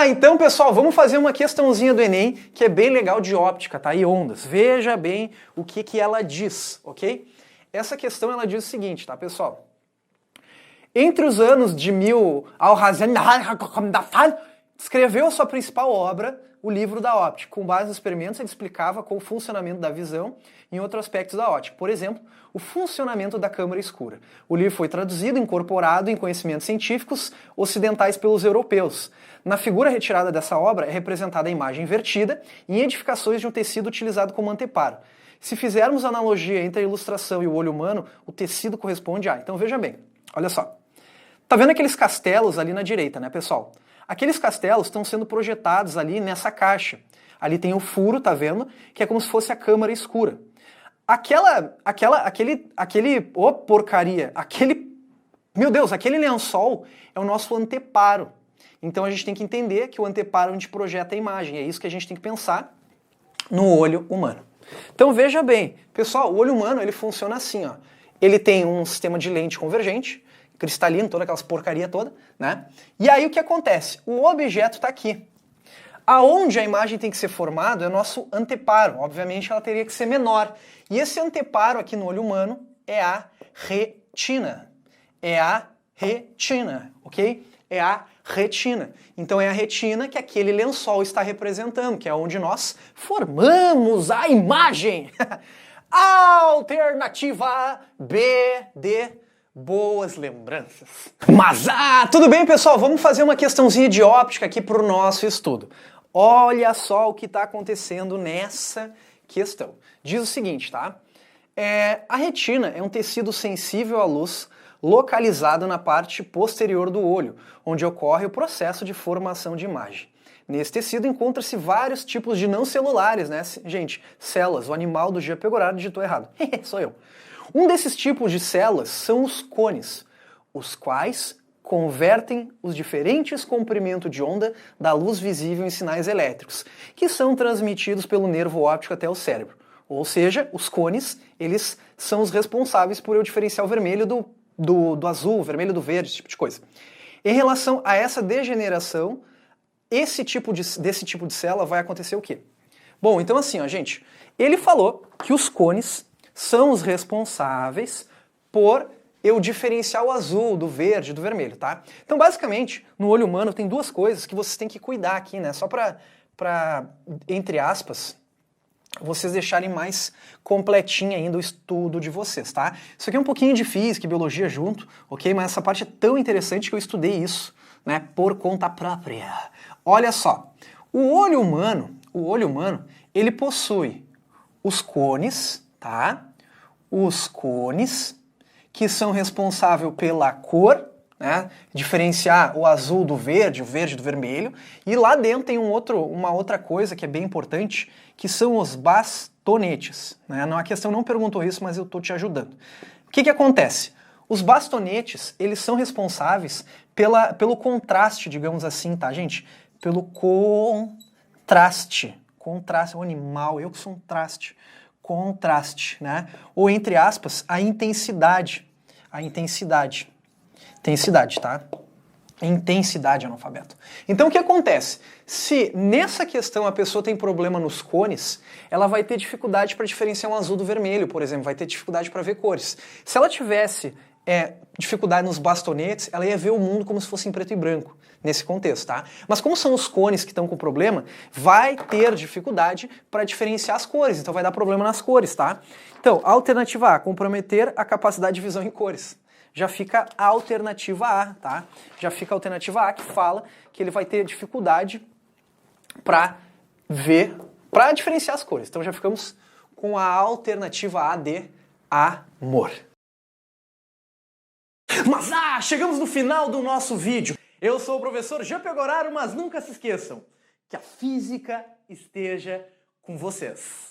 Então pessoal, vamos fazer uma questãozinha do Enem que é bem legal de óptica, tá? E ondas. Veja bem o que ela diz, ok? Essa questão ela diz o seguinte, tá pessoal? Entre os anos de Al-Hazen escreveu sua principal obra, o livro da óptica. Com base nos experimentos, ele explicava com o funcionamento da visão em outros aspectos da óptica. Por exemplo, o funcionamento da câmara escura. O livro foi traduzido e incorporado em conhecimentos científicos ocidentais pelos europeus. Na figura retirada dessa obra é representada a imagem invertida em edificações de um tecido utilizado como anteparo. Se fizermos analogia entre a ilustração e o olho humano, o tecido corresponde a... Então veja bem, olha só. Tá vendo aqueles castelos ali na direita, né, pessoal? Aqueles castelos estão sendo projetados ali nessa caixa. Ali tem o furo, tá vendo? Que é como se fosse a câmara escura. Meu Deus, aquele lençol é o nosso anteparo. Então a gente tem que entender que o anteparo é onde projeta a imagem. É isso que a gente tem que pensar no olho humano. Então veja bem, pessoal, o olho humano ele funciona assim, ó. Ele tem um sistema de lente convergente, cristalino, toda aquelas porcaria toda, né? E aí o que acontece? O objeto está aqui. Aonde a imagem tem que ser formada é o nosso anteparo. Obviamente ela teria que ser menor. E esse anteparo aqui no olho humano é a retina. É a retina, ok? É a retina. Então é a retina que aquele lençol está representando, que é onde nós formamos a imagem. Alternativa B de boas lembranças. Tudo bem, pessoal? Vamos fazer uma questãozinha de óptica aqui para o nosso estudo. Olha só o que está acontecendo nessa questão. Diz o seguinte, tá? A retina é um tecido sensível à luz localizado na parte posterior do olho, onde ocorre o processo de formação de imagem. Nesse tecido encontra-se vários tipos de não celulares, né? Gente, células, o animal do Gia Pegoraro digitou errado. Sou eu. Um desses tipos de células são os cones, os quais convertem os diferentes comprimentos de onda da luz visível em sinais elétricos, que são transmitidos pelo nervo óptico até o cérebro. Ou seja, os cones, eles são os responsáveis por eu diferenciar o vermelho do azul, o vermelho do verde, esse tipo de coisa. Em relação a essa degeneração, desse tipo de célula vai acontecer o quê? Bom, então assim, ó, gente, ele falou que os cones são os responsáveis por eu diferenciar o azul do verde do vermelho, tá? Então, basicamente, no olho humano tem duas coisas que vocês têm que cuidar aqui, né? Só pra entre aspas, vocês deixarem mais completinho ainda o estudo de vocês, tá? Isso aqui é um pouquinho de física e biologia junto, ok? Mas essa parte é tão interessante que eu estudei isso, né? Por conta própria. Olha só, o olho humano, ele possui os cones, tá? Os cones, que são responsáveis pela cor, né? Diferenciar o azul do verde, o verde do vermelho. E lá dentro tem uma outra coisa que é bem importante, que são os bastonetes, né? A questão não perguntou isso, mas eu estou te ajudando. O que acontece? Os bastonetes, eles são responsáveis pelo contraste, digamos assim, tá, gente? Pelo contraste. Contraste, o animal, eu que sou um traste. Contraste, né? Ou, entre aspas, a intensidade. A intensidade. Intensidade, tá? Intensidade, analfabeto. Então, o que acontece? Se nessa questão a pessoa tem problema nos cones, ela vai ter dificuldade para diferenciar um azul do vermelho, por exemplo, vai ter dificuldade para ver cores. Se ela tivesse dificuldade nos bastonetes, ela ia ver o mundo como se fosse em preto e branco, nesse contexto, tá? Mas como são os cones que estão com problema, vai ter dificuldade para diferenciar as cores, então vai dar problema nas cores, tá? Então, alternativa A, comprometer a capacidade de visão em cores. Já fica a alternativa A, tá? Já fica a alternativa A que fala que ele vai ter dificuldade para ver, para diferenciar as cores. Então já ficamos com a alternativa A de amor. Chegamos no final do nosso vídeo. Eu sou o professor Gia Pegoraro, mas nunca se esqueçam que a física esteja com vocês.